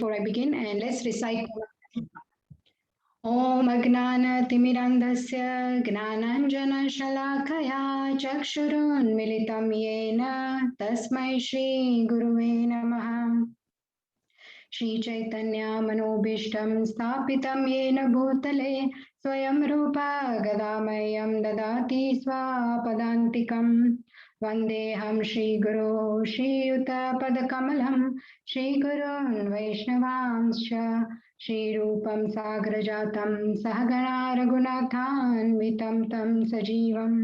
before I begin, and let's recite. Om Agnanatimidandhasya Gnananjanashalakaya Chakshurunmilitam Yena Tasmai Shri Guruve Namaha. Shri Chaitanya Manobishtam Sthapitam Yena Bhutale Swayam Rupa Gadamayam Dadati Swapadantikam Vandeham Shri Guru Shri Yuta Padakamalam Shri Gurun Vaishnavanscha Shri Rupam Sagrajatam Sahagana Raghunathan Vitam Tam Sajivam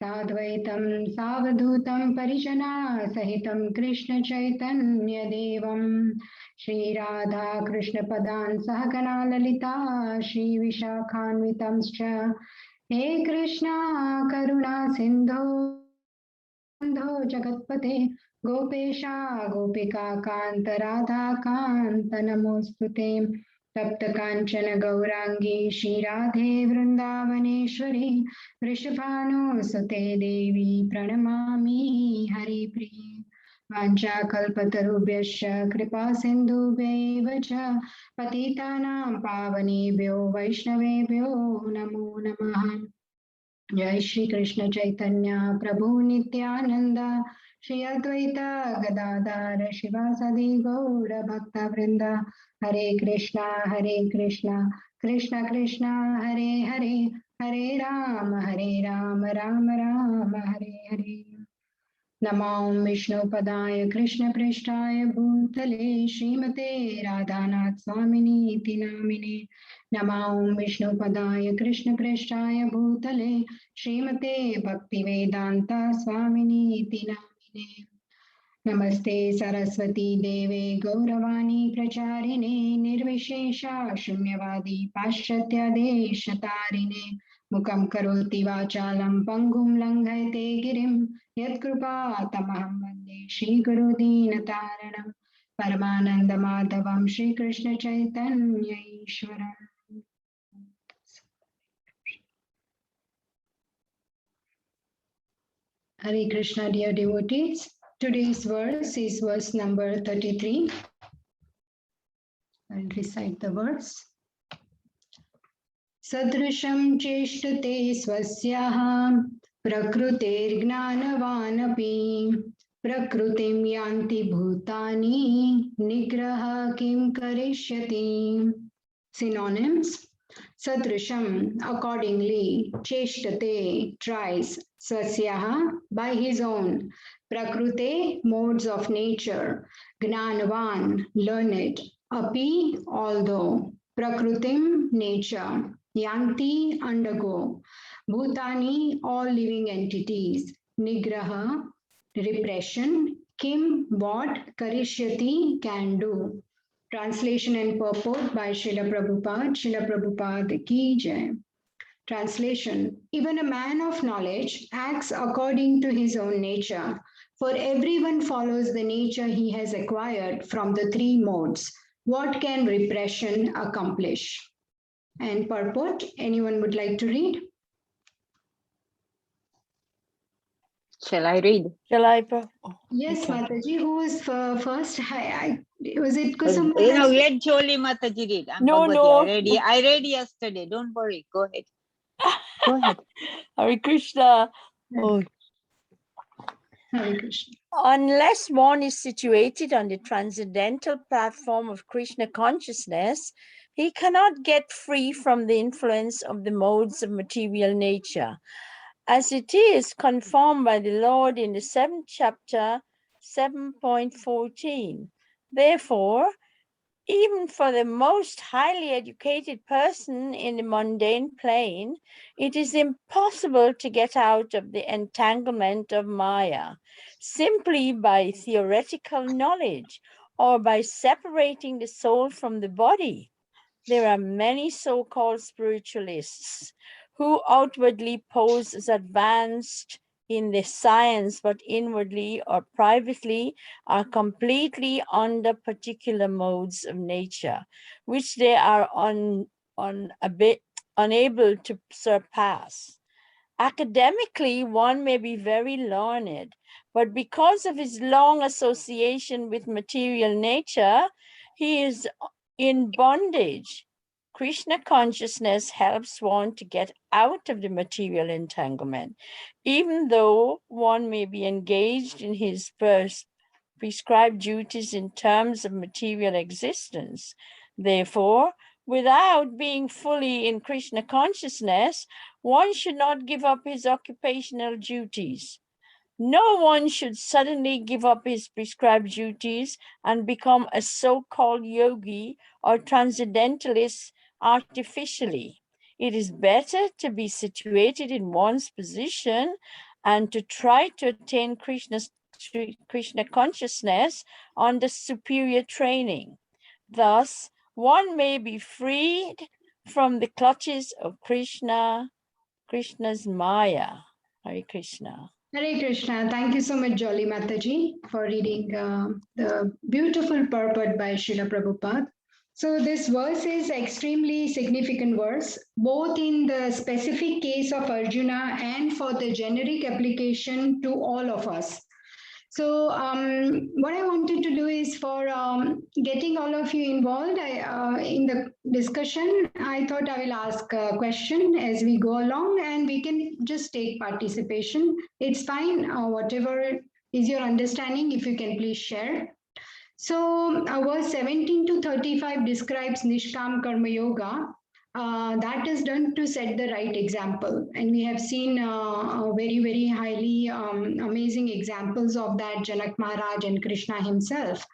Sadvaitam Savadhutam Parijana Sahitam Krishna Chaitanya Devam Shri Radha Krishna Padan Sahagana Lalita Shri Vishakhanvitamscha He Krishna Karuna Sindhu Jagatpate Gopesha Gopika Kanta Radha Kanta Namostute Tapta Kanchana Gaurangi Shri Radhe Vrindavaneshwari Vrishabhanu Sute Devi Pranamami Hari Priya Vanchakalpatarubhyascha Kripa Sindhubhyaiva cha Patitanam Pavanebhyo Vaishnavebhyo Namo Namaha. Jai Shri Krishna Chaitanya Prabhu Nityananda Shri Advaita Gadadhara Shivasadi Gaura Bhakta Vrinda Hare Krishna Krishna Krishna Hare Hare Hare Rama Rama Rama Hare Hare Namo Vishnu Padaya Krishna Prishtaya Bhutale Srimate Radhanath Swamini Iti Namine Namo Vishnu Padaya Krishna Prishtaya Bhutale Srimate Bhaktivedanta Swamini Iti Namine Namaste Saraswati Deve Gauravani Pracharine Nirvishesha Shunyavadi Paschatya Deshatarine Mukam Karoti Vachalam Pangum Langhayate Girim Yatkrupa Tamaham Vande Shri Guru Dinataranam Paramananda Madhavam Shri Krishna Chaitanya Ishwaram. Hare Krishna, dear devotees. Today's verse is verse number 33. I'll recite the verse. Sadrisham cheshtate swasyaha prakrutirgnanavanapi prakrutim yanti bhutani nigraha kim karishyati. Synonyms. Sadrisham, accordingly, cheshtate, tries, swasyaha, by his own, prakrute, modes of nature, gnanavan, learned, api, although, prakrutim, nature, yanti, undergo, bhutani, all living entities, nigraha, repression, kim, what, karishyati, can do. Translation and purport by Srila Prabhupada ki jai. Translation. Even a man of knowledge acts according to his own nature, for everyone follows the nature he has acquired from the three modes. What can repression accomplish? And purport, anyone would like to read? Shall I read? Shall I? Yes, okay. Mataji, who was first? Was it Kusum? Let Joli Mataji read. No. I read yesterday. Don't worry. Go ahead. Go ahead. Hare Krishna. Oh. Hare Krishna. Unless one is situated on the transcendental platform of Krishna consciousness, he cannot get free from the influence of the modes of material nature, as it is confirmed by the Lord in the 7th chapter, 7.14. Therefore, even for the most highly educated person in the mundane plane, it is impossible to get out of the entanglement of Maya simply by theoretical knowledge or by separating the soul from the body. There are many so-called spiritualists who outwardly pose as advanced in the science, but inwardly or privately are completely under particular modes of nature, which they are unable to surpass. Academically, one may be very learned, but because of his long association with material nature, he is in bondage. Krishna consciousness helps one to get out of the material entanglement, even though one may be engaged in his prescribed duties in terms of material existence. Therefore, without being fully in Krishna consciousness, one should not give up his occupational duties. No one should suddenly give up his prescribed duties and become a so-called yogi or transcendentalist artificially. It is better to be situated in one's position and to try to attain Krishna consciousness under superior training. Thus, one may be freed from the clutches of Krishna's Maya. Hare Krishna. Hare Krishna. Thank you so much, Jolly Mataji, for reading the beautiful purport by Srila Prabhupada. So this verse is extremely significant verse, both in the specific case of Arjuna and for the generic application to all of us. So what I wanted to do is for getting all of you involved in the discussion, I thought I will ask a question as we go along and we can just take participation. It's fine, whatever is your understanding, if you can please share. So verse 17 to 35 describes Nishkam Karma Yoga. That is done to set the right example. And we have seen very, very highly amazing examples of that, Janak Maharaj and Krishna himself.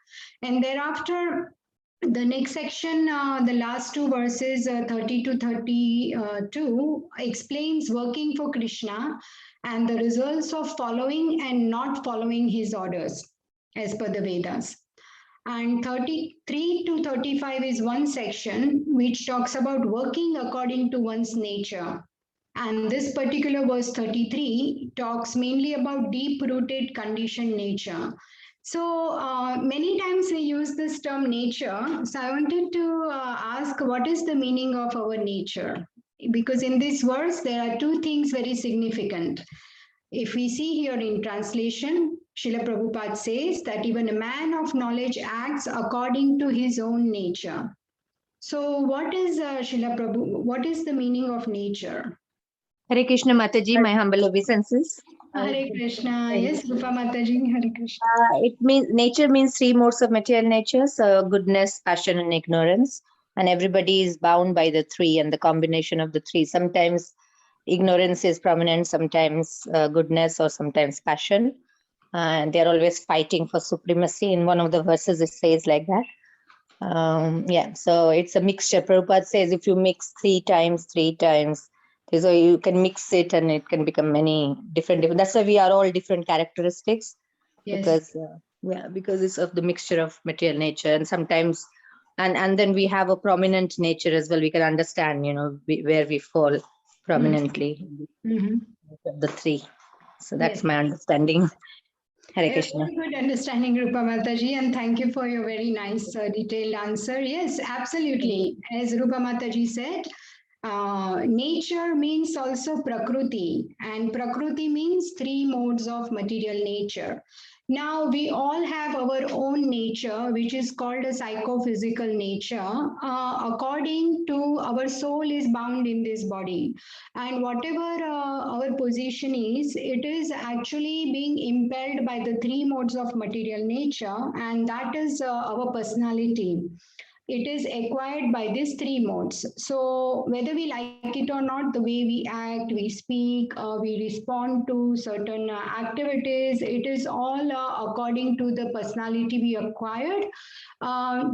And thereafter, the next section, the last two verses, 30 to 32, explains working for Krishna and the results of following and not following his orders as per the Vedas. And 33 to 35 is one section which talks about working according to one's nature. And this particular verse 33 talks mainly about deep-rooted conditioned nature. So many times we use this term nature. So I wanted to ask, what is the meaning of our nature? Because in this verse, there are two things very significant. If we see here in translation, Srila Prabhupada says that even a man of knowledge acts according to his own nature. So what is Srila Prabhu, what is the meaning of nature? Hare Krishna Mataji, my humble obeisances. Hare Krishna. Yes, Rupa Mataji, Hare Krishna. It means nature means three modes of material nature, so goodness, passion, and ignorance. And everybody is bound by the three and the combination of the three. Sometimes ignorance is prominent, sometimes goodness, or sometimes passion. And they're always fighting for supremacy. In one of the verses, it says like that. Yeah, so it's a mixture. Prabhupada says if you mix three times, so you can mix it and it can become many different. That's why we are all different characteristics. Yes. Because it's of the mixture of material nature, and sometimes, and then we have a prominent nature as well. We can understand, where we fall prominently. The three. So that's my understanding. Hare Krishna. Very good understanding, Rupa Mataji, and thank you for your very nice detailed answer. Yes, absolutely. As Rupa Mataji said, nature means also Prakriti, and Prakriti means three modes of material nature. Now, we all have our own nature, which is called a psychophysical nature, according to our soul is bound in this body. And whatever our position is, it is actually being impelled by the three modes of material nature, and that is our personality. It is acquired by these three modes. So whether we like it or not, the way we act, we speak, we respond to certain activities, it is all according to the personality we acquired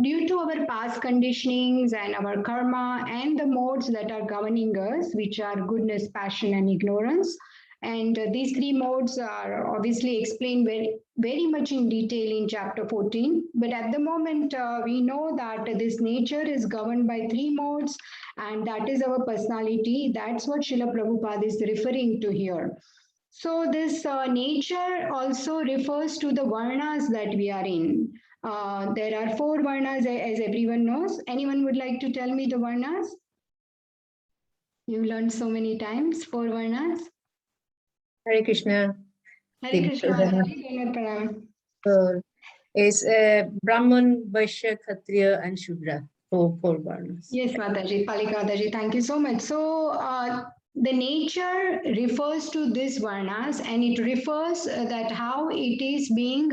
due to our past conditionings and our karma and the modes that are governing us, which are goodness, passion, and ignorance. And these three modes are obviously explained very, very much in detail in chapter 14. But at the moment, we know that this nature is governed by three modes, and that is our personality. That's what Srila Prabhupada is referring to here. So this nature also refers to the varnas that we are in. There are four varnas, as everyone knows. Anyone would like to tell me the varnas? You learned so many times, four varnas. Hare Krishna. Hare Krishna. is Brahman, Vaishya, Kshatriya, and Shudra. Four varnas. Yes, Mataji, Palikadaji, thank you so much. So, the nature refers to these varnas, and it refers that how it is being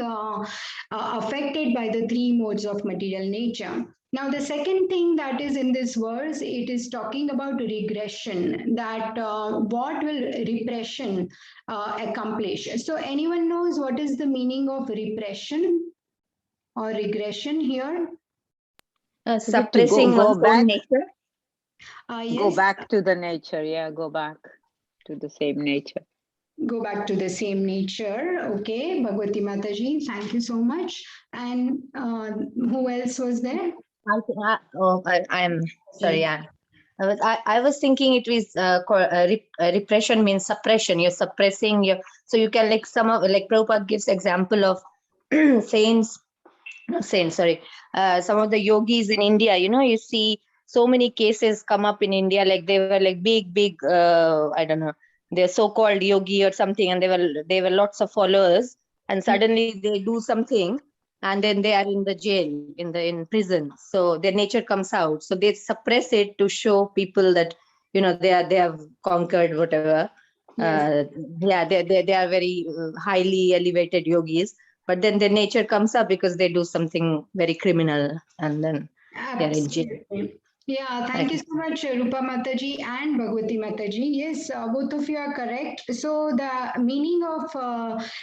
affected by the three modes of material nature. Now, the second thing that is in this verse, it is talking about regression, that what will repression accomplish? So, anyone knows what is the meaning of repression or regression here? Is it to Suppressing go one's own back? nature. Go Yes. back to the nature. Yeah, go back to the same nature. Go back to the same nature. Okay, Bhagwati Mataji, thank you so much. And who else was there? I'm sorry. Yeah. I was thinking it was repression means suppression. You're suppressing your, so you can like some of like Prabhupada gives example of saints, not saints, sorry, some of the yogis in India. You know, you see so many cases come up in India, like they were like big, I don't know, they're so-called yogi or something, and they were lots of followers, and suddenly they do something, and then they are in the jail, in prison. So their nature comes out. So they suppress it to show people that, you know, they have conquered whatever. Yes. Yeah, they are very highly elevated yogis, but then their nature comes up because they do something very criminal, and then they're in jail. Absolutely. Yeah, thank you Okay. so much, Rupa Mataji and Bhagwati Mataji. Yes, both of you are correct. So the meaning of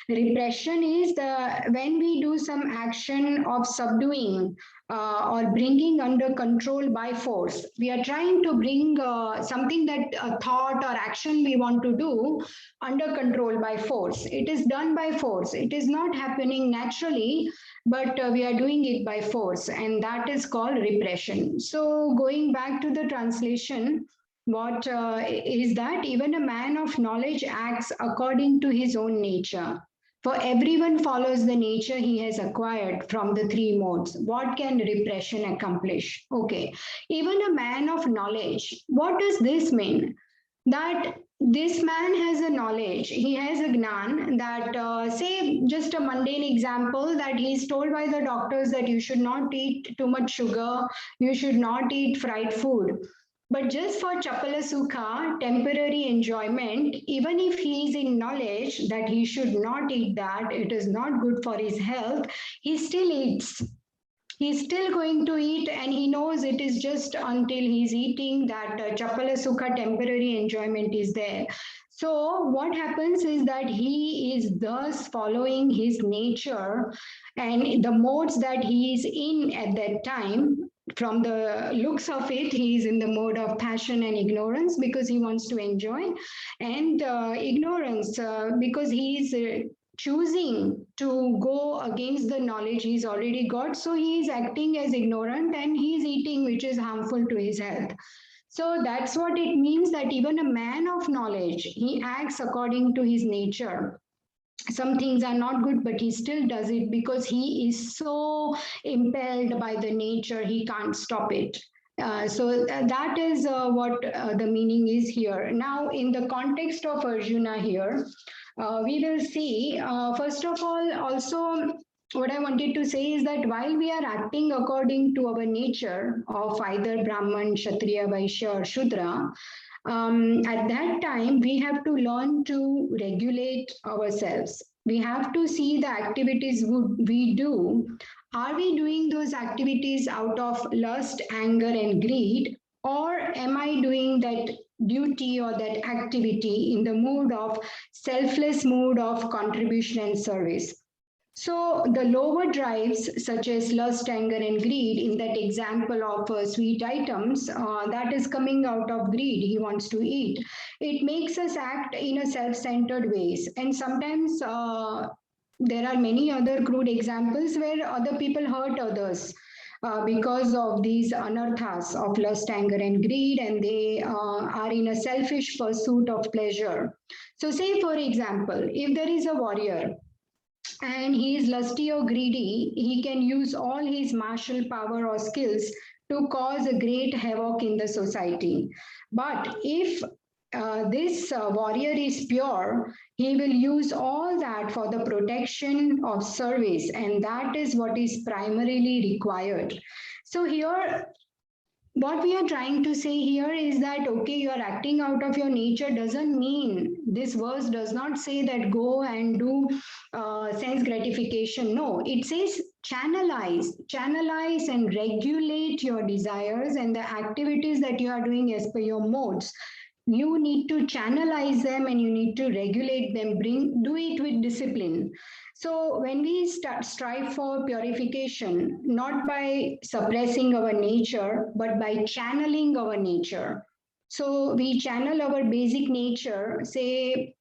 repression is the when we do some action of subduing or bringing under control by force. We are trying to bring something that a thought or action we want to do under control by force. It is done by force. It is not happening naturally, but we are doing it by force, and that is called repression. So going back to the translation, what is that even a man of knowledge acts according to his own nature, for everyone follows the nature he has acquired from the three modes. What can repression accomplish? Okay, even a man of knowledge, what does this mean? That this man has a knowledge, he has a gnan, that say just a mundane example, that he is told by the doctors that you should not eat too much sugar, you should not eat fried food, but just for chapala sukha, temporary enjoyment, even if he is in knowledge that he should not eat that, it is not good for his health, he still eats. He's still going to eat, and he knows it is just until he's eating that chapala sukha temporary enjoyment is there. So what happens is that he is thus following his nature and the modes that he is in at that time. From the looks of it, he is in the mode of passion and ignorance because he wants to enjoy, and ignorance because he is choosing to go against the knowledge he's already got. So he is acting as ignorant and he's eating, which is harmful to his health. So that's what it means, that even a man of knowledge, he acts according to his nature. Some things are not good, but he still does it because he is so impelled by the nature, he can't stop it. That is what the meaning is here. Now, in the context of Arjuna here, we will see, first of all, also what I wanted to say is that while we are acting according to our nature of either Brahman, Kshatriya, Vaishya, or Shudra, at that time we have to learn to regulate ourselves. We have to see the activities we do. Are we doing those activities out of lust, anger, and greed? Or am I doing that duty or that activity in the mood of selfless mood of contribution and service? So the lower drives, such as lust, anger, and greed, in that example of sweet items, that is coming out of greed. He wants to eat. It makes us act in a self-centered ways, and sometimes there are many other crude examples where other people hurt others. Because of these anarthas of lust, anger, and greed, and they are in a selfish pursuit of pleasure. So, say for example, if there is a warrior and he is lusty or greedy, he can use all his martial power or skills to cause a great havoc in the society. But if this warrior is pure, he will use all that for the protection of service, and that is what is primarily required. So here, what we are trying to say here is that, okay, you are acting out of your nature doesn't mean, this verse does not say that go and do sense gratification. No, it says channelize and regulate your desires and the activities that you are doing as per your modes. You need to channelize them and you need to regulate them, do it with discipline. So when we strive for purification, not by suppressing our nature, but by channeling our nature. So we channel our basic nature. Say,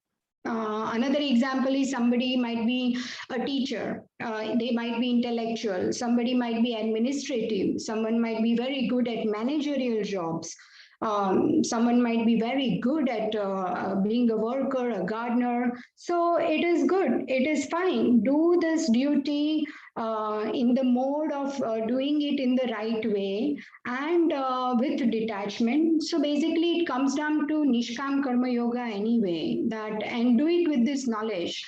another example is somebody might be a teacher, they might be intellectual, somebody might be administrative, someone might be very good at managerial jobs. Someone might be very good at being a worker, a gardener. So it is good, it is fine. Do this duty in the mode of doing it in the right way and with detachment. So basically, it comes down to Nishkam Karma Yoga anyway, that and do it with this knowledge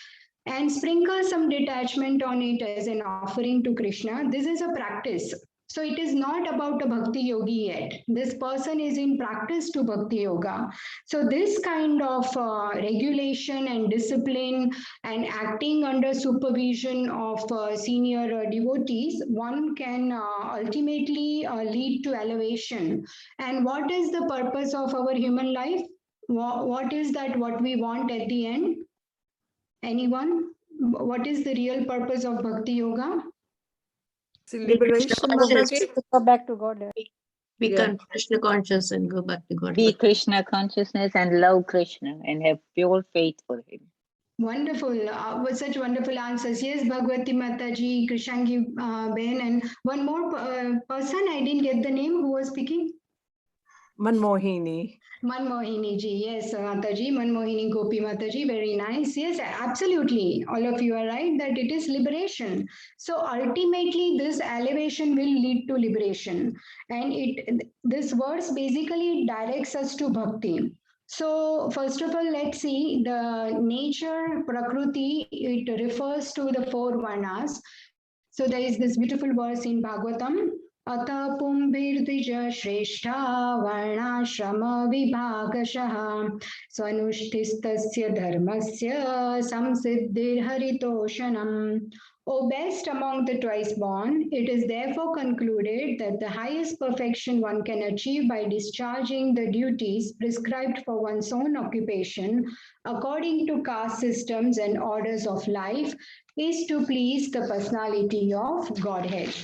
and sprinkle some detachment on it as an offering to Krishna. This is a practice. So it is not about a bhakti yogi yet. This person is in practice to bhakti yoga. So this kind of regulation and discipline and acting under supervision of senior devotees, one can ultimately lead to elevation. And what is the purpose of our human life? What is that what we want at the end? Anyone? What is the real purpose of bhakti yoga? Liberation, To go back to God. become Krishna conscious and go back to God. Be Krishna consciousness and love Krishna and have pure faith for him. Wonderful. With such wonderful answers. Yes, Bhagwati Mataji, Krishangi Ben, and one more person. I didn't get the name. Who was speaking? Manmohini. Manmohini ji. Yes, Mataji. Manmohini Gopi Mataji. Very nice. Yes, absolutely. All of you are right that it is liberation. So ultimately, this elevation will lead to liberation. And this verse basically directs us to bhakti. So first of all, let's see the nature, Prakruti, it refers to the four varnas. So there is this beautiful verse in Bhagavatam, Atha Pumbhirdvija Shrestha Varnashrama Vibhagashah Swanushtistasya Dharmasya Samsiddhir Haritoshanam. O best among the twice born, it is therefore concluded that the highest perfection one can achieve by discharging the duties prescribed for one's own occupation according to caste systems and orders of life is to please the personality of Godhead.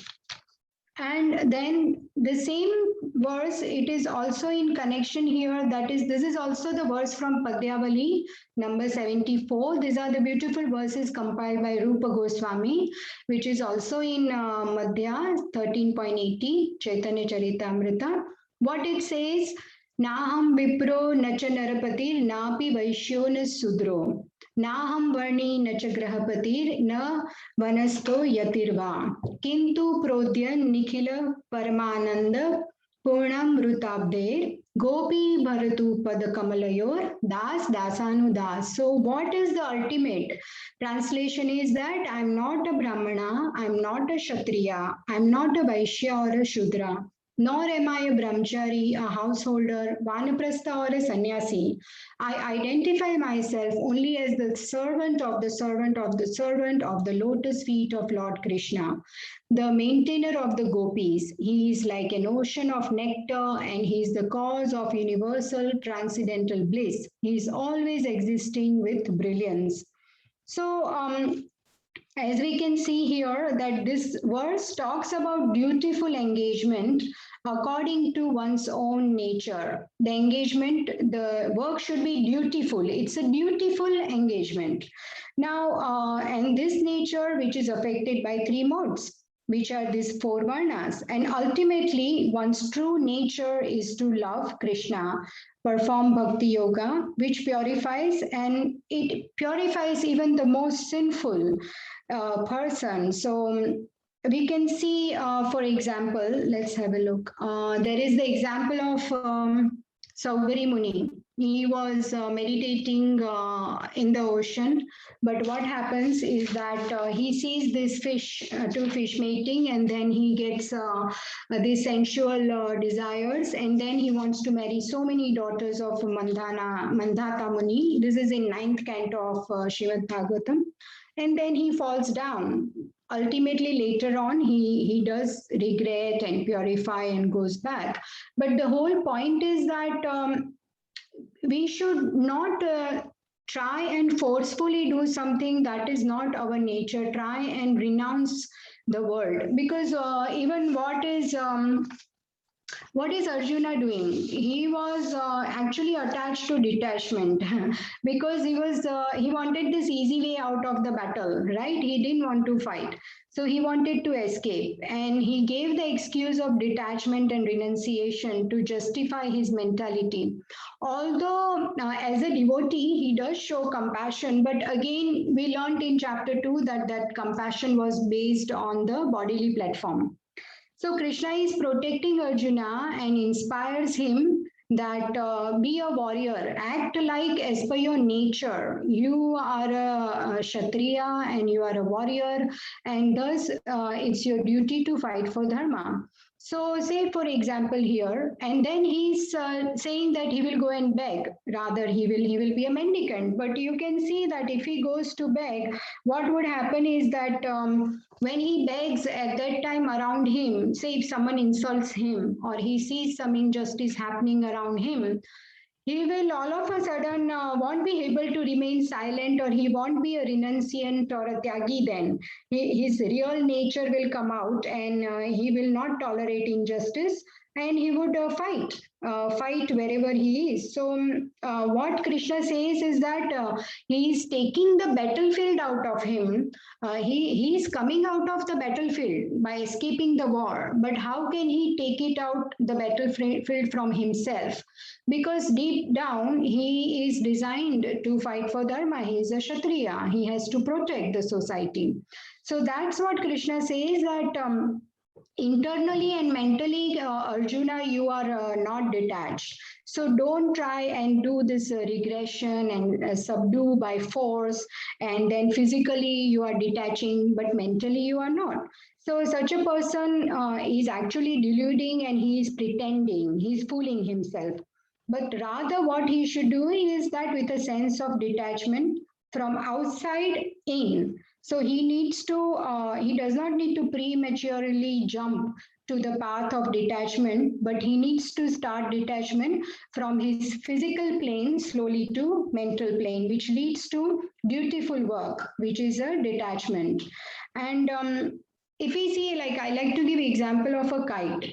And then the same verse, it is also in connection here. That is, this is also the verse from Padyavali, number 74. These are the beautiful verses compiled by Rupa Goswami, which is also in Madhya 13.80, Chaitanya Charitamrita. What it says, Naham Vipro Nacha Narapatir Napi Vaishyo Sudro. Naham Varni Nacha Grahapatir Na Vanasto Yatirva. Kintu Prodyan Nikhila Paramananda Purnam Rutabder Gopi Bharatu Padakamalayor Das Dasanu Das. So what is the ultimate translation is that I'm not a Brahmana, I'm not a Kshatriya, I'm not a Vaishya or a Shudra. Nor am I a brahmachari, a householder, vanaprastha or a sannyasi. I identify myself only as the servant of the servant of the servant of the lotus feet of Lord Krishna, the maintainer of the gopis. He is like an ocean of nectar and he is the cause of universal transcendental bliss. He is always existing with brilliance. So, as we can see here that this verse talks about dutiful engagement according to one's own nature. The engagement, the work should be dutiful. It's a dutiful engagement. Now, and this nature which is affected by three modes, which are these four varnas. And ultimately, one's true nature is to love Krishna, perform bhakti yoga, which purifies, and it purifies even the most sinful person. So we can see, for example, let's have a look. There is the example of Saugari Muni. He was meditating in the ocean, but what happens is that he sees this fish, two fish mating, and then he gets these sensual desires, and then he wants to marry so many daughters of Mandhata Muni. This is in ninth canto of Srimad Bhagavatam, and then he falls down. Ultimately, later on, he does regret and purify and goes back. But the whole point is that we should not try and forcefully do something that is not our nature. Try and renounce the world, because even what is Arjuna doing? He was actually attached to detachment because he wanted this easy way out of the battle, right? He didn't want to fight. So he wanted to escape, and he gave the excuse of detachment and renunciation to justify his mentality. Although as a devotee, he does show compassion, but again, we learned in chapter 2 that that compassion was based on the bodily platform. So Krishna is protecting Arjuna and inspires him that be a warrior, act like as per your nature. You are a Kshatriya and you are a warrior, and thus it's your duty to fight for dharma. So, say for example here, and then he's saying that he will go and beg. Rather, he will be a mendicant. But you can see that if he goes to beg, what would happen is that when he begs at that time around him, say if someone insults him or he sees some injustice happening around him, he will all of a sudden won't be able to remain silent, or he won't be a renunciant or a tyagi then. His real nature will come out, and he will not tolerate injustice, and he would fight wherever he is. So what Krishna says is that he is taking the battlefield out of him. He is coming out of the battlefield by escaping the war, but how can he take it out the battlefield from himself? Because deep down he is designed to fight for dharma. He is a kshatriya, he has to protect the society. So that's what Krishna says, that internally and mentally, Arjuna, you are not detached. So don't try and do this regression and subdue by force, and then physically you are detaching but mentally you are not. So such a person is actually deluding, and he is pretending, he is fooling himself. But rather what he should do is that with a sense of detachment from outside in. So he does not need to prematurely jump to the path of detachment, but he needs to start detachment from his physical plane slowly to mental plane, which leads to dutiful work, which is a detachment. And if we see, like I like to give example of a kite.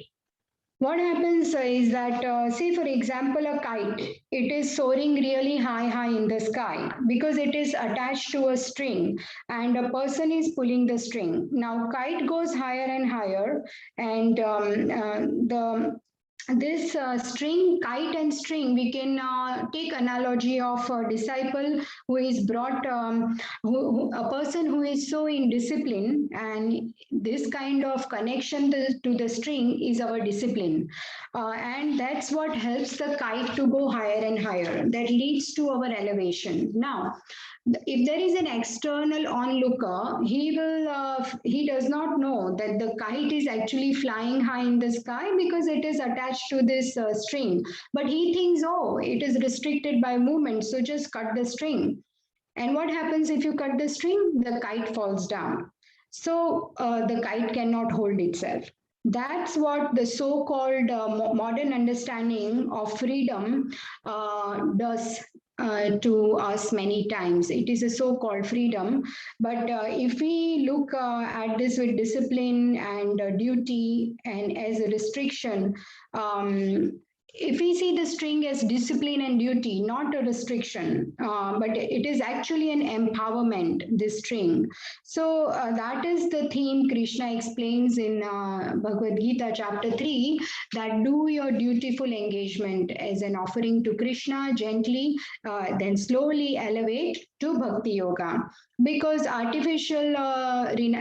What happens is that, say for example, a kite, it is soaring really high in the sky because it is attached to a string, and a person is pulling the string. Now kite goes higher and higher, and the this string, kite and string, we can take analogy of a disciple who is brought, a person who is so in discipline, and this kind of connection to the string is our discipline. And that's what helps the kite to go higher and higher. That leads to our elevation. Now, if there is an external onlooker, he does not know that the kite is actually flying high in the sky because it is attached to this string. But he thinks, oh, it is restricted by movement, so just cut the string. And what happens if you cut the string? The kite falls down. So the kite cannot hold itself. That's what the so-called modern understanding of freedom does to us many times. It is a so-called freedom, but if we look at this with discipline and duty and as a restriction, if we see the string as discipline and duty, not a restriction, but it is actually an empowerment, this string. So that is the theme Krishna explains in Bhagavad Gita chapter 3, that do your dutiful engagement as an offering to Krishna gently, then slowly elevate to Bhakti Yoga. Because artificial,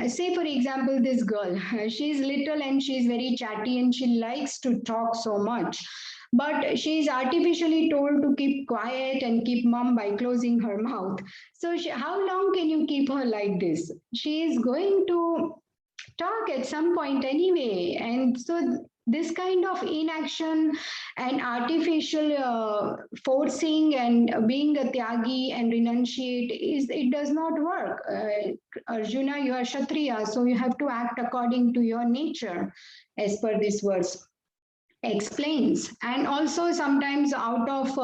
say for example, this girl, she's little and she's very chatty and she likes to talk so much. but she is artificially told to keep quiet and keep mum by closing her mouth. So how long can you keep her like this? She is going to talk at some point anyway. And so this kind of inaction and artificial forcing and being a tyagi and renunciate it does not work. Arjuna, you are Kshatriya, so you have to act according to your nature as per this verse explains. And also sometimes out of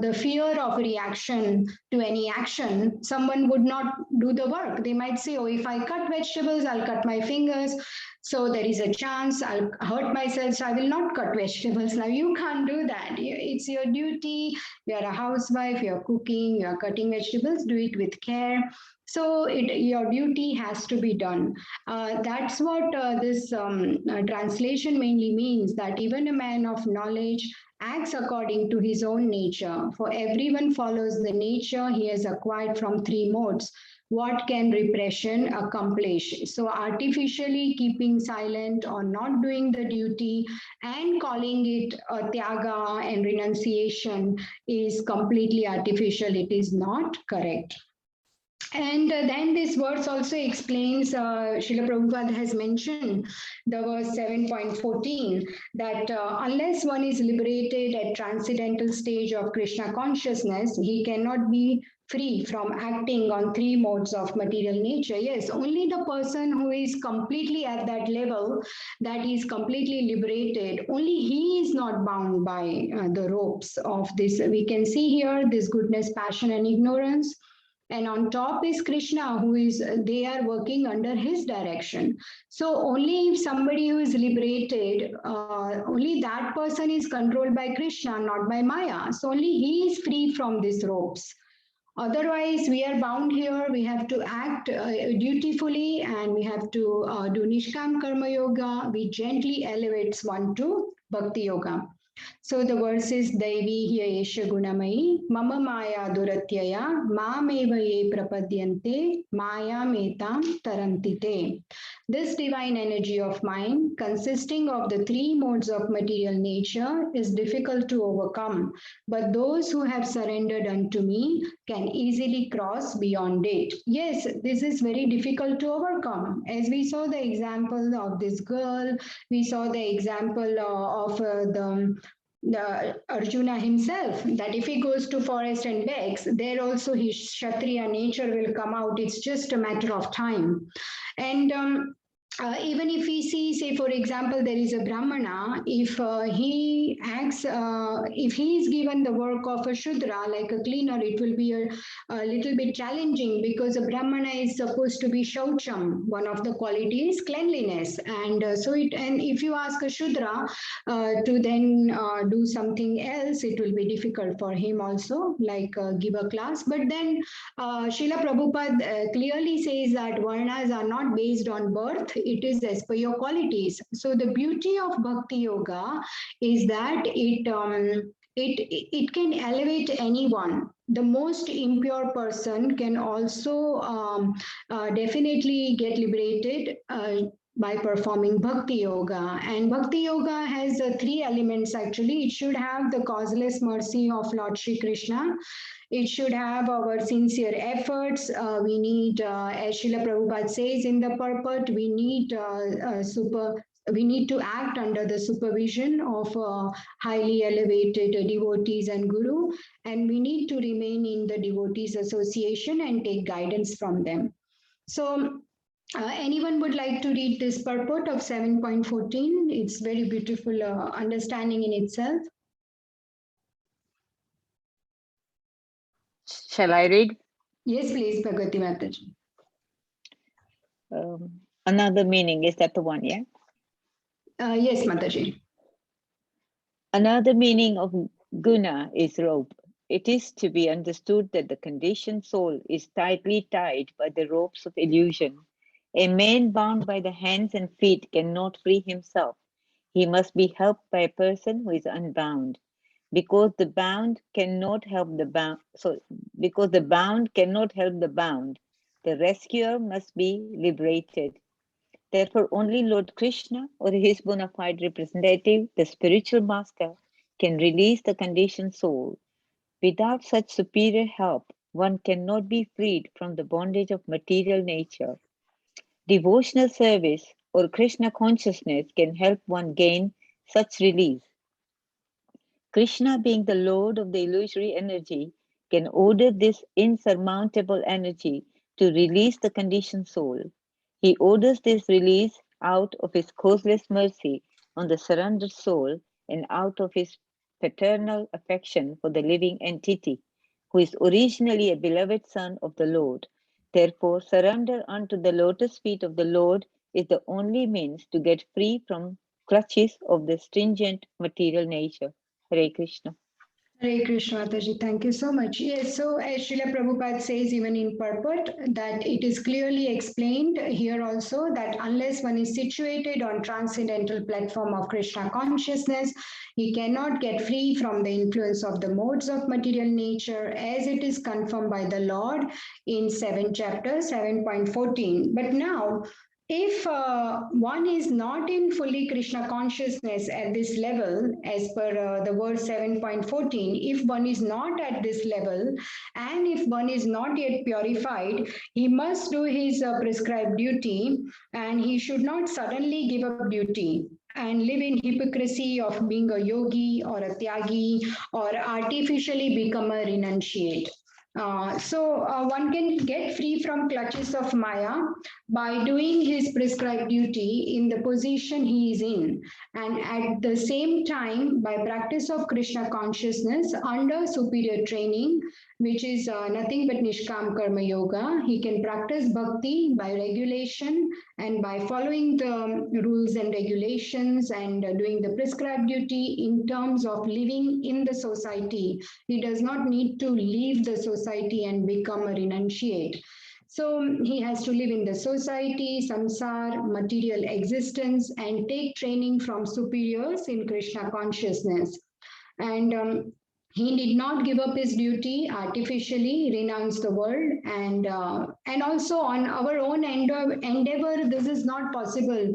the fear of reaction to any action, someone would not do the work. They might say, oh, if I cut vegetables, I'll cut my fingers, so there is a chance I'll hurt myself, so I will not cut vegetables. Now you can't do that. It's your duty. You're a housewife, you're cooking, you're cutting vegetables, do it with care. So your duty has to be done. That's what this translation mainly means, that even a man of knowledge acts according to his own nature. For everyone follows the nature he has acquired from three modes. What can repression accomplish? So artificially keeping silent or not doing the duty and calling it a tyaga and renunciation is completely artificial. It is not correct. And then this verse also explains, Srila Prabhupada has mentioned the verse 7.14, that unless one is liberated at transcendental stage of Krishna consciousness, he cannot be free from acting on three modes of material nature. Yes, only the person who is completely at that level, that is completely liberated, only he is not bound by the ropes of this. We can see here this goodness, passion, and ignorance. And on top is Krishna, who is, they are working under his direction. So only if somebody who is liberated, only that person is controlled by Krishna, not by Maya. So only he is free from these ropes. Otherwise, we are bound here. We have to act dutifully, and we have to do Nishkam Karma Yoga, which gently elevates one to Bhakti Yoga. So the verse is Devi hiya esha gunamayi mama maya duratyaya mameva ye prapadyante maya metam tarantite. This divine energy of mind, consisting of the three modes of material nature, is difficult to overcome, but those who have surrendered unto me can easily cross beyond it. Yes, this is very difficult to overcome. As we saw the example of this girl, we saw the example of the Arjuna himself, that if he goes to forest and begs, there also his Kshatriya nature will come out. It's just a matter of time. And even if we see, say, for example, there is a Brahmana, if he acts, if he is given the work of a Shudra, like a cleaner, it will be a little bit challenging, because a Brahmana is supposed to be Shaucham. One of the qualities is cleanliness. And and if you ask a Shudra to then do something else, it will be difficult for him also, like give a class. But then Srila Prabhupada clearly says that Varnas are not based on birth, it is as per your qualities. So the beauty of Bhakti Yoga is that it can elevate anyone. The most impure person can also definitely get liberated by performing Bhakti Yoga. And Bhakti Yoga has three elements actually. It should have the causeless mercy of Lord Shri Krishna. It should have our sincere efforts. We need, as Srila Prabhupada says in the purport, we need to act under the supervision of highly elevated devotees and guru, and we need to remain in the devotees association and take guidance from them. So anyone would like to read this purport of 7.14? It's very beautiful understanding in itself. Shall I read? Yes, please, Bhagavati Mataji. Another meaning, is that the one, yeah? Yes, Mataji. Another meaning of guna is rope. It is to be understood that the conditioned soul is tightly tied by the ropes of illusion. A man bound by the hands and feet cannot free himself. He must be helped by a person who is unbound. Because the bound cannot help the bound, because the bound cannot help the bound, the rescuer must be liberated. Therefore, only Lord Krishna or his bona fide representative, the spiritual master, can release the conditioned soul. Without such superior help, one cannot be freed from the bondage of material nature. Devotional service or Krishna consciousness can help one gain such release. Krishna, being the Lord of the illusory energy, can order this insurmountable energy to release the conditioned soul. He orders this release out of his causeless mercy on the surrendered soul and out of his paternal affection for the living entity, who is originally a beloved son of the Lord. Therefore, surrender unto the lotus feet of the Lord is the only means to get free from clutches of the stringent material nature. Hare Krishna. Hare Krishna, Mataji. Thank you so much. Yes, so as Srila Prabhupada says, even in purport, that it is clearly explained here also that unless one is situated on transcendental platform of Krishna consciousness, he cannot get free from the influence of the modes of material nature, as it is confirmed by the Lord in 7 chapter 7.14. But now, if one is not in fully Krishna consciousness at this level, as per the verse 7.14, if one is not at this level and if one is not yet purified, he must do his prescribed duty and he should not suddenly give up duty and live in hypocrisy of being a yogi or a tyagi or artificially become a renunciate. So one can get free from clutches of Maya by doing his prescribed duty in the position he is in, and at the same time by practice of Krishna consciousness under superior training, which is nothing but Nishkam Karma Yoga. He can practice bhakti by regulation and by following the rules and regulations and doing the prescribed duty in terms of living in the society. He does not need to leave the society and become a renunciate. So he has to live in the society, samsar, material existence, and take training from superiors in Krishna consciousness. And he did not give up his duty artificially, renounce the world, and also on our own endeavor, this is not possible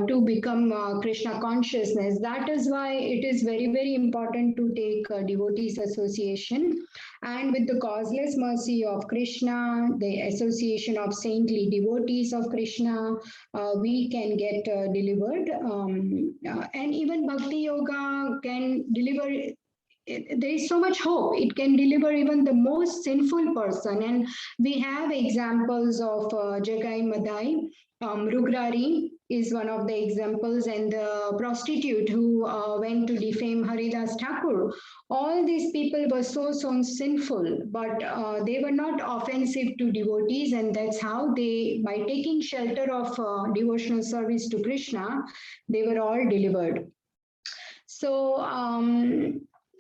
to become Krishna consciousness. That is why it is very, very important to take devotees association, and with the causeless mercy of Krishna, the association of saintly devotees of Krishna, we can get delivered. And even Bhakti Yoga can deliver. There is so much hope. It can deliver even the most sinful person. And we have examples of Jagai Madai. Rugrari is one of the examples, and the prostitute who went to defame Haridas Thakur. All these people were so sinful, but they were not offensive to devotees, and that's how they, by taking shelter of devotional service to Krishna, they were all delivered. So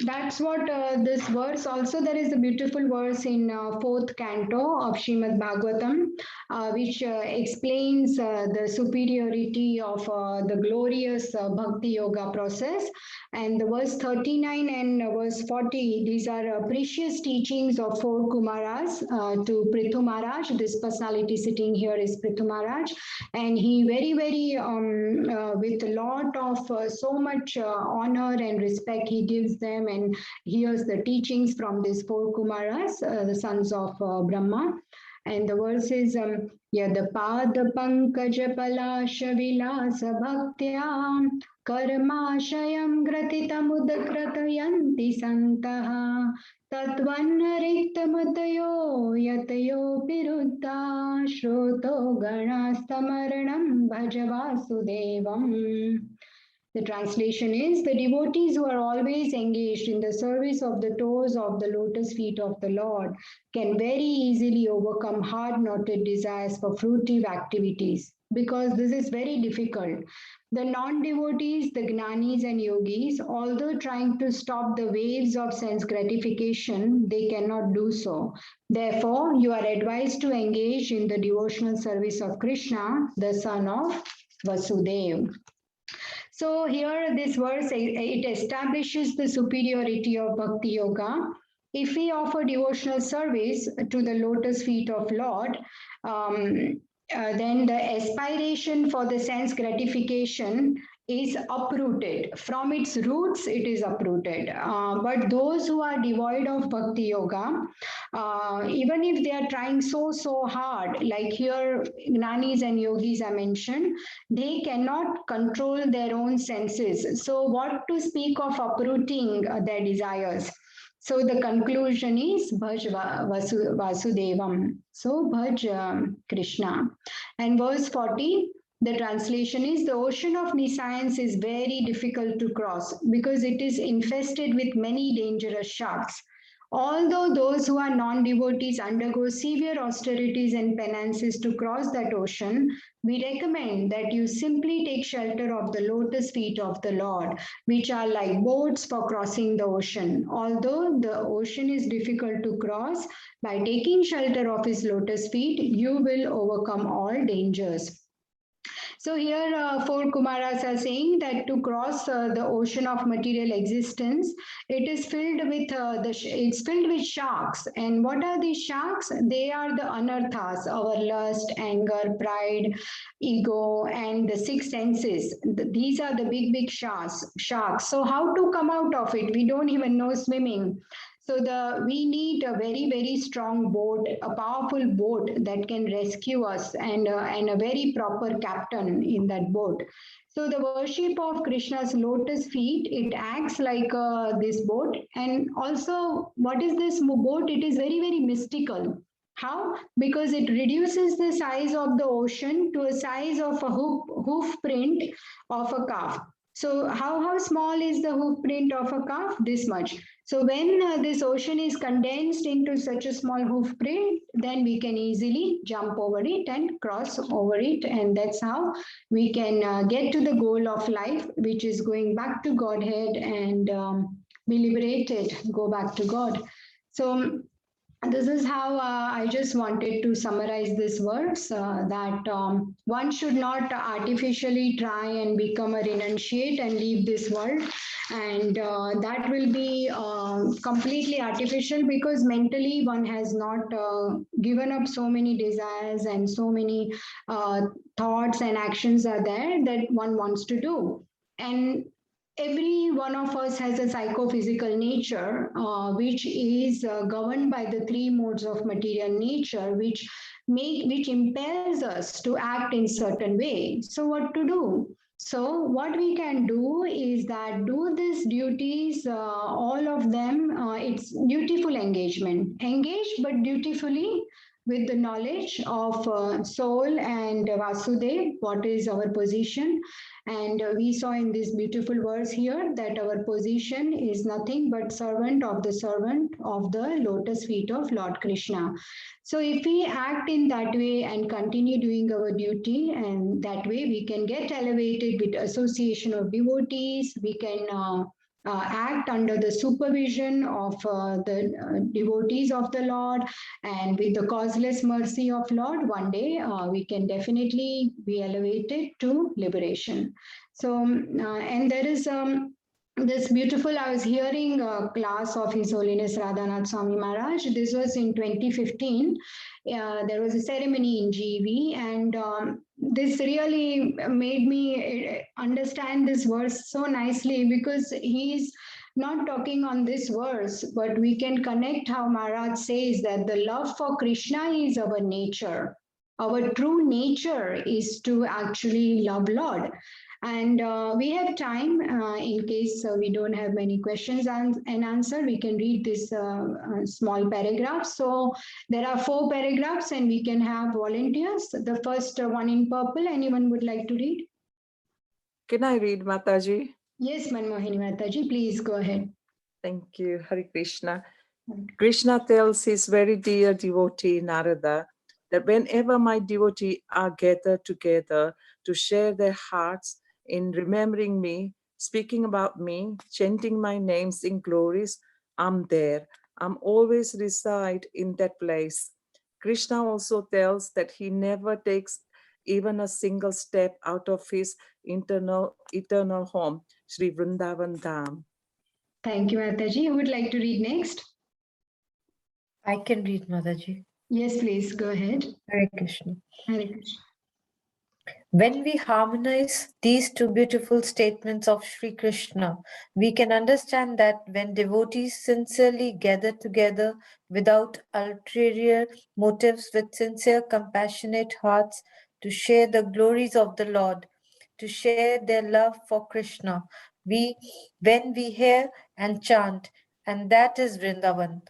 that's what this verse also, there is a beautiful verse in 4th canto of Srimad Bhagavatam, which explains the superiority of the glorious Bhakti Yoga process. And the verse 39 and verse 40, these are precious teachings of 4 Kumaras to Prithu Maharaj. This personality sitting here is Prithu Maharaj. And he very, very, with a lot of so much honor and respect, he gives them and hears the teachings from these 4 Kumaras, the sons of Brahma. And the verse is Yadapada Pankaja Palasha Vilasa Bhaktya Karmashayam Gratitam Udakratayanti Santaha Tatvanariktamatayo Yatayo Piruddha Shroto Ganastamaranam Bhajavasudevam. The translation is, the devotees who are always engaged in the service of the toes of the lotus feet of the Lord can very easily overcome hard-knotted desires for fruitive activities, because this is very difficult. The non-devotees, the gnanis and yogis, although trying to stop the waves of sense gratification, they cannot do so. Therefore, you are advised to engage in the devotional service of Krishna, the son of Vasudeva. So here this verse, it establishes the superiority of Bhakti Yoga. If we offer devotional service to the lotus feet of Lord, then the aspiration for the sense gratification is uprooted. From its roots, it is uprooted. But those who are devoid of bhakti yoga, even if they are trying so hard, like here gnanis and yogis are mentioned, they cannot control their own senses. So what to speak of uprooting their desires? So the conclusion is Bhaj Vasudevam. So Bhaj Krishna. And verse 40, the translation is the ocean of nescience is very difficult to cross because it is infested with many dangerous sharks. Although those who are non-devotees undergo severe austerities and penances to cross that ocean, we recommend that you simply take shelter of the lotus feet of the Lord, which are like boats for crossing the ocean. Although the ocean is difficult to cross, by taking shelter of his lotus feet, you will overcome all dangers. So here, four Kumaras are saying that to cross the ocean of material existence, it is filled with it's filled with sharks. And what are these sharks? They are the anarthas, our lust, anger, pride, ego, and the six senses. These are the big sharks. So how to come out of it? We don't even know swimming. So we need a very strong boat, a powerful boat that can rescue us, and a very proper captain in that boat. So the worship of Krishna's lotus feet, it acts like this boat. And also, what is this boat? It is very mystical. How? Because it reduces the size of the ocean to a size of a hoof print of a calf. So how small is the hoof print of a calf? This much. So when this ocean is condensed into such a small hoof print, then we can easily jump over it and cross over it. And that's how we can get to the goal of life, which is going back to Godhead and be liberated, go back to God. So this is how I just wanted to summarize this verse that one should not artificially try and become a renunciate and leave this world. And that will be completely artificial because mentally one has not given up so many desires and so many thoughts and actions are there that one wants to do. And every one of us has a psychophysical nature, which is governed by the three modes of material nature, which impels us to act in certain way. So what to do? So what we can do is that do these duties, all of them, it's dutiful engagement. Engage but dutifully with the knowledge of soul and Vasudev, what is our position. And we saw in this beautiful verse here that our position is nothing but servant of the lotus feet of Lord Krishna. So if we act in that way and continue doing our duty, and that way we can get elevated with association of devotees, we can act under the supervision of the devotees of the Lord, and with the causeless mercy of Lord, one day we can definitely be elevated to liberation. So, and there is this beautiful, I was hearing a class of His Holiness Radhanath Swami Maharaj. This was in 2015. There was a ceremony in GV, and this really made me understand this verse so nicely, because he's not talking on this verse, but we can connect how Maharaj says that the love for Krishna is our nature. Our true nature is to actually love Lord. And we have time in case we don't have many questions and answer, we can read this small paragraph. So there are 4 paragraphs and we can have volunteers. The first one in purple, anyone would like to read? Can I read, Mataji? Yes, Manmohini Mataji, please go ahead. Thank you, Hare Krishna. Krishna tells his very dear devotee Narada that whenever my devotee are gathered together to share their hearts in remembering me, speaking about me, chanting my names in glories, I'm there. I'm always reside in that place. Krishna also tells that he never takes even a single step out of his eternal home, Sri Vrindavan Dham. Thank you, Mataji. Who would like to read next? I can read, Mataji. Yes, please, go ahead. Hare Krishna. Hare Krishna. When we harmonize these two beautiful statements of Sri Krishna, we can understand that when devotees sincerely gather together without ulterior motives, with sincere, compassionate hearts to share the glories of the Lord, to share their love for Krishna, when we hear and chant, and that is Vrindavan.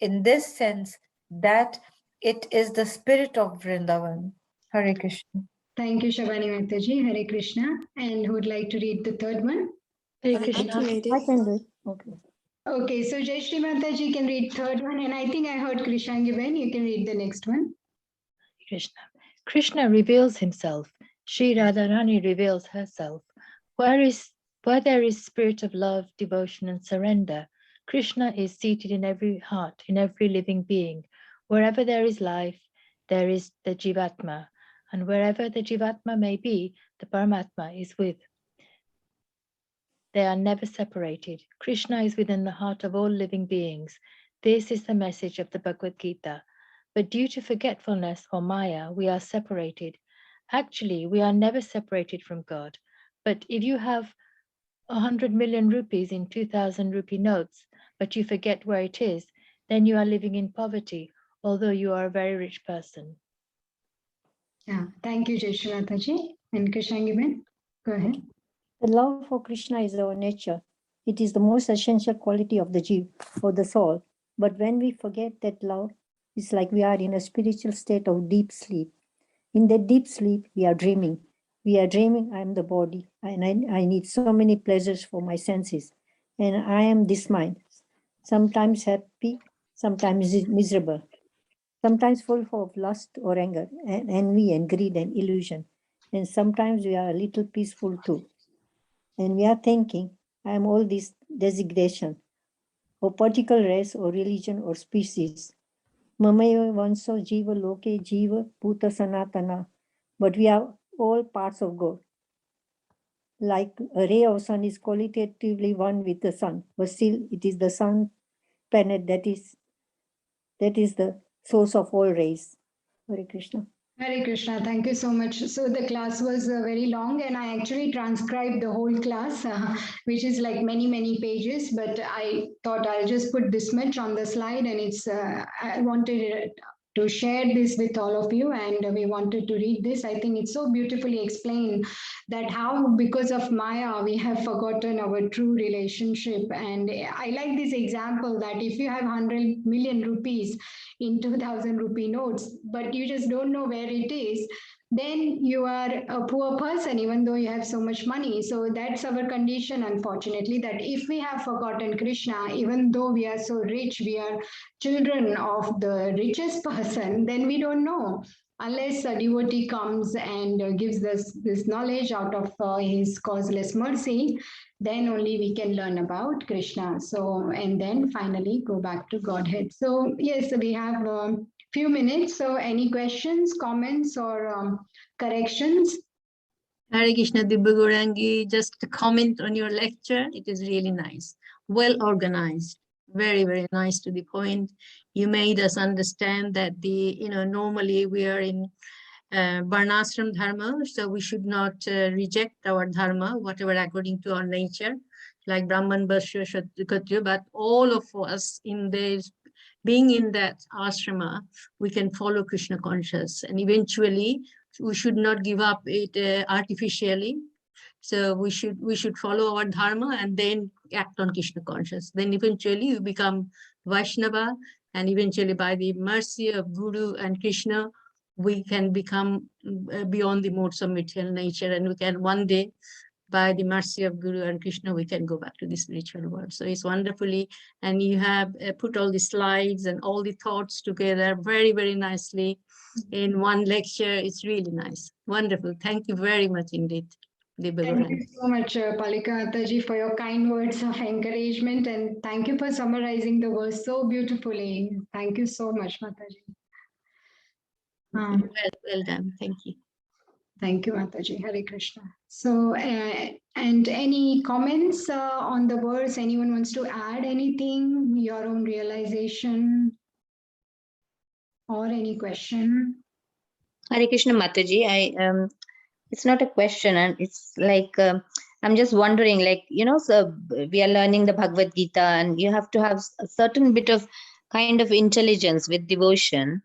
In this sense, that it is the spirit of Vrindavan. Hare Krishna. Thank you, Shabani Mataji. Hare Krishna. And who would like to read the third one? Hare Krishna. I can do it. Okay. Okay, so Jai Shri Mataji can read third one. And I think I heard Krishangi Ben. You can read the next one. Krishna. Krishna reveals himself. Sri Radharani reveals herself. Where there is spirit of love, devotion, and surrender, Krishna is seated in every heart, in every living being. Wherever there is life, there is the Jivatma. And wherever the Jivatma may be, the Paramatma is with. They are never separated. Krishna is within the heart of all living beings. This is the message of the Bhagavad Gita. But due to forgetfulness or Maya, we are separated. Actually, we are never separated from God. But if you have 100 million rupees in 2,000 rupee notes, but you forget where it is, then you are living in poverty, although you are a very rich person. Yeah, thank you, Jai Shri Mataji. And Krishangi Ben, go ahead. The love for Krishna is our nature. It is the most essential quality of the jiva, or the soul. But when we forget that love, it's like we are in a spiritual state of deep sleep. In that deep sleep, we are dreaming. We are dreaming, I am the body, and I need so many pleasures for my senses. And I am this mind, sometimes happy, sometimes miserable, sometimes full of lust or anger, and envy and greed and illusion. And sometimes we are a little peaceful too. And we are thinking, I am all this designation, or particular race or religion or species. Mamayo vanso jiva loke jiva bhuta sanatana. But we are all parts of God. Like a ray of sun is qualitatively one with the sun, but still it is the sun planet that is the source of all rays. Hare Krishna. Hare Krishna, thank you so much. So the class was very long and I actually transcribed the whole class, which is like many, many pages, but I thought I'll just put this much on the slide and I wanted to share this with all of you and we wanted to read this. I think it's so beautifully explained that how because of Maya we have forgotten our true relationship. And I like this example that if you have 100 million rupees in 2,000 rupee notes, but you just don't know where it is, then you are a poor person even though you have so much money. So that's our condition, unfortunately, that if we have forgotten Krishna, even though we are so rich, we are children of the richest person, then we don't know. Unless a devotee comes and gives us this knowledge out of his causeless mercy, then only we can learn about Krishna. So, and then finally go back to Godhead. So, yes, we have a few minutes. So, any questions, comments, or corrections? Hare Krishna, Divya Gaurangi, just a comment on your lecture. It is really nice, well organized, very, very nice to the point. You made us understand that normally we are in Varnashram dharma, so we should not reject our dharma, whatever according to our nature, like Brahman, Vaishya, Kshatriya, but all of us being in that ashrama, we can follow Krishna conscious, and eventually we should not give up it artificially. So we should follow our dharma and then act on Krishna conscious. Then eventually we become Vaishnava, and eventually by the mercy of Guru and Krishna, we can become beyond the modes of material nature, and we can one day, by the mercy of Guru and Krishna, we can go back to the spiritual world. So it's wonderfully, and you have put all the slides and all the thoughts together very, very nicely in one lecture. It's really nice. Wonderful. Thank you very much indeed. Thank you so much, Palika Ataji, for your kind words of encouragement, and thank you for summarizing the verse so beautifully. Thank you so much, Mataji. Well done. Thank you. Thank you, Mataji. Hare Krishna. So, and any comments on the verse? Anyone wants to add anything? Your own realization or any question? Hare Krishna, Mataji. it's not a question, and it's like I'm just wondering, like, so we are learning the Bhagavad Gita, and you have to have a certain bit of kind of intelligence with devotion.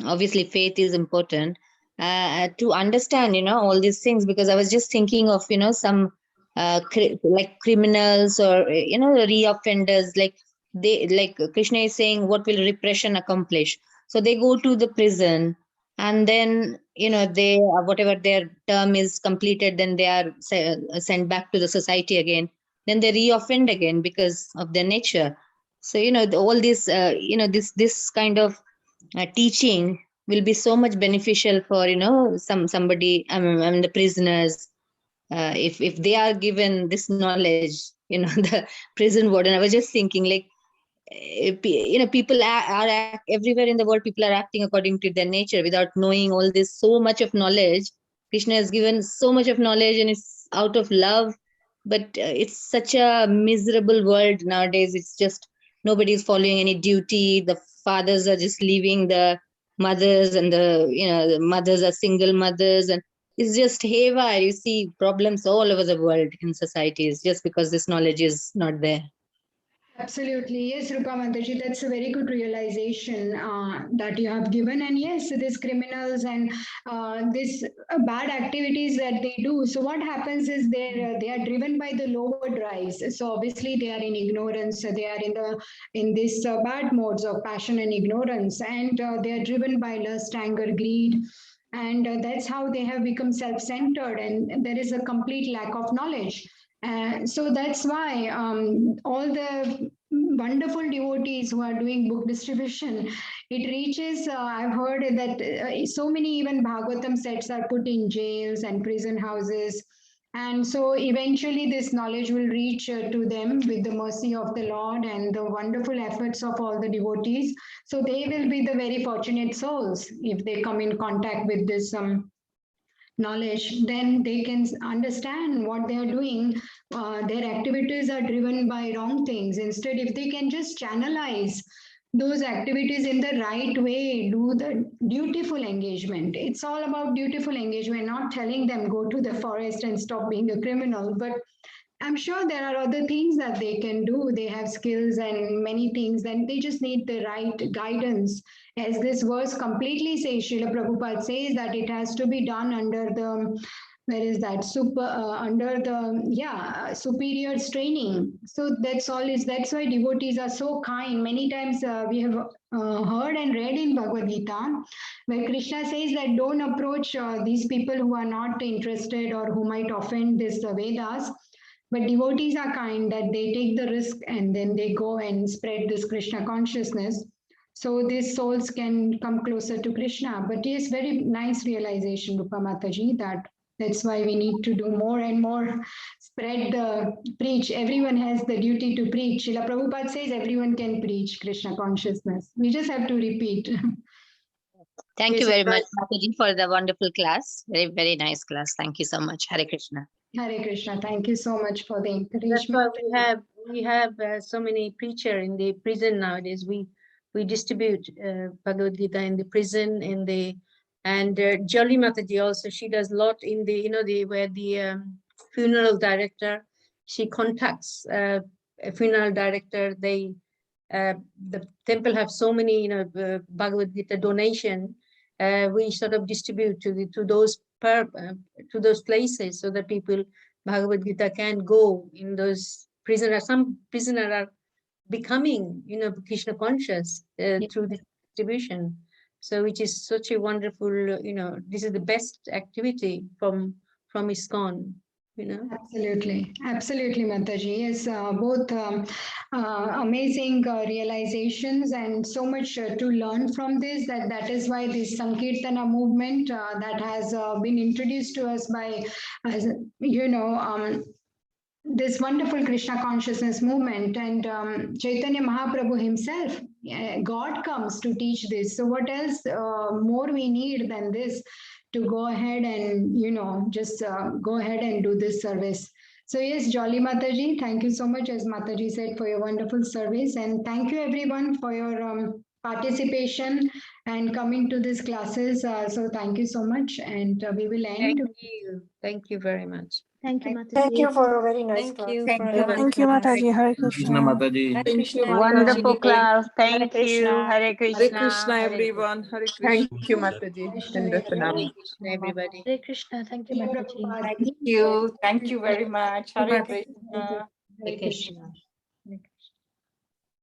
Obviously faith is important, to understand all these things, because I was just thinking of some like criminals, or reoffenders, like they, like Krishna is saying, what will repression accomplish? So they go to the prison, and then they, whatever their term is completed, then they are sent back to the society again, then they reoffend again because of their nature. So all this this kind of teaching will be so much beneficial for somebody, I mean the prisoners, if they are given this knowledge, the prison warden. I was just thinking, like, people are everywhere in the world, people are acting according to their nature without knowing all this, so much of knowledge. Krishna has given so much of knowledge, and it's out of love. But it's such a miserable world nowadays. It's just nobody is following any duty. The fathers are just leaving the mothers, and the mothers are single mothers, and it's just haywire. You see problems all over the world in societies, just because this knowledge is not there. Absolutely. Yes, Rupa Mataji, that's a very good realization that you have given. And yes, these criminals and these bad activities that they do. So what happens is they are driven by the lower drives. So obviously they are in ignorance. They are in this bad modes of passion and ignorance, and they are driven by lust, anger, greed. And that's how they have become self-centered, and there is a complete lack of knowledge. So that's why all the wonderful devotees who are doing book distribution, it reaches, I've heard that so many even Bhagavatam sets are put in jails and prison houses. And so eventually this knowledge will reach to them with the mercy of the Lord and the wonderful efforts of all the devotees. So they will be the very fortunate souls if they come in contact with this knowledge. Then they can understand what they are doing. Their activities are driven by wrong things. Instead, if they can just channelize those activities in the right way, do the dutiful engagement. It's all about dutiful engagement, not telling them go to the forest and stop being a criminal, but I'm sure there are other things that they can do. They have skills and many things, and they just need the right guidance. As this verse completely says, Srila Prabhupada says that it has to be done under the, where is that, under the, superior's training. So that's all is, that's why devotees are so kind. Many times we have heard and read in Bhagavad Gita, where Krishna says that don't approach these people who are not interested or who might offend this Vedas. But devotees are kind that they take the risk and then they go and spread this Krishna consciousness. So these souls can come closer to Krishna. But yes, very nice realization, Rupa Mataji, that's why we need to do more and more, spread the preach. Everyone has the duty to preach. Srila Prabhupada says everyone can preach Krishna consciousness. We just have to repeat. Thank Yes, you very of course. much, Mataji, for the wonderful class. Very, very nice class. Thank you so much. Hare Krishna. Hare Krishna. Thank you so much for the That's why encouragement. we have so many preacher in the prison nowadays. We distribute Bhagavad Gita in the prison, and Jolly Mataji also, she does a lot in the where the funeral director, she contacts a funeral director. The temple have so many Bhagavad Gita donation. We sort of distribute to those places, so that people Bhagavad Gita can go in those prisoners. Some prisoners are becoming, Krishna conscious through this distribution. So which is such a wonderful, this is the best activity from ISKCON, Absolutely, absolutely, Mataji. Yes, both amazing realizations and so much to learn from this. That is why this Sankirtana movement that has been introduced to us by, this wonderful Krishna consciousness movement, and Chaitanya Mahaprabhu himself, God comes to teach this. So what else more we need than this to go ahead and, just go ahead and do this service. So yes, Jolly Mataji, thank you so much, as Mataji said, for your wonderful service. And thank you everyone for your participation and coming to these classes. So thank you so much. And we will end. Thank you very much. Thank you, Mataji. Thank you for a very nice Thank class. you Thank for you. a Thank you, nice class. Mataji. Hare Krishna Krishna. Mataji. Thank you, Wonderful Mataji. class. Thank you. Krishna. Hare Hare Krishna. Krishna, Hare everyone. Hare Krishna. Thank you, Mataji. And Hare Krishna, everybody. Hare Krishna. Thank you, Mataji. Prabhupada. Thank you. Thank you very much. Hare Hare Krishna. Hare Krishna.